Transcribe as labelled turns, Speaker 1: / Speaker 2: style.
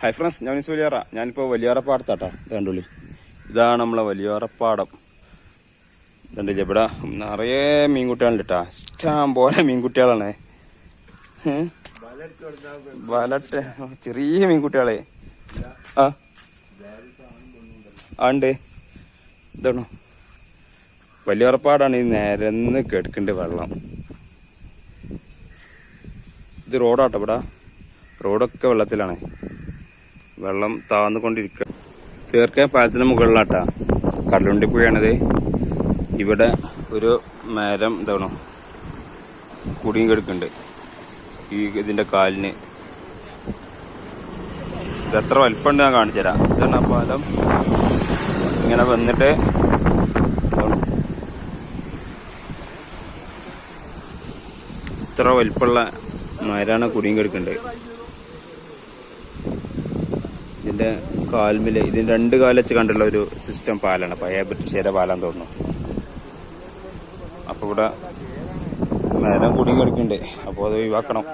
Speaker 1: Hi friends, ഞാൻ വലിയാറ. ഞാനിപ്പോൾ വലിയാറ പാടത്താട്ടാ. ഇത് കണ്ടുള്ളി, ഇതാണ് നമ്മളെ വലിയാറ പാടം. ഇതുണ്ട് ഇവിടെ നിറയെ മീൻകുട്ടികളുണ്ട് കേട്ടാ. ഇഷ്ടം പോലെ മീൻകുട്ടികളാണ്. വലട്ട് ചെറിയ മീൻകുട്ടികളെ ഉണ്ട്. ഇതാണോ വലിയറപ്പാടാണ്. ഈ നിരന്ന് കിടക്കുന്നുണ്ട് വെള്ളം. ഇത് റോഡാട്ടോ. ഇവിടെ റോഡൊക്കെ വെള്ളത്തിലാണ്. വെള്ളം താഴ്ന്നുകൊണ്ടിരിക്കുക. തീർക്കാൻ പാലത്തിന് മുകളിലാട്ടാ. കടലുണ്ടിപ്പുഴയാണിത്. ഇവിടെ ഒരു മരം ഇതാണോ കുടിയും കിടക്കുന്നുണ്ട് ഇതിന്റെ കാലിന്. ഇത് എത്ര വലിപ്പമുണ്ട് ഞാൻ കാണിച്ചു തരാം. ഇതാണ് ആ പാലം. ഇങ്ങനെ വന്നിട്ട് ഇത്ര വലിപ്പമുള്ള മരാണ് കുടിയും കിടക്കുന്നുണ്ട്. ഇതിന്റെ കാൽമില് ഇതിന് രണ്ട് കാല് വെച്ച് കണ്ടുള്ള ഒരു സിസ്റ്റം പാലാണ്. പഴയ ബ്രിട്ടീഷുകാരുടെ പാലാന്ന് തോന്നുന്നു. അപ്പൊ ഇവിടെ മരം കുടിയും കിടക്കുന്നുണ്ട്. അപ്പോൾ അത് ഒഴിവാക്കണം.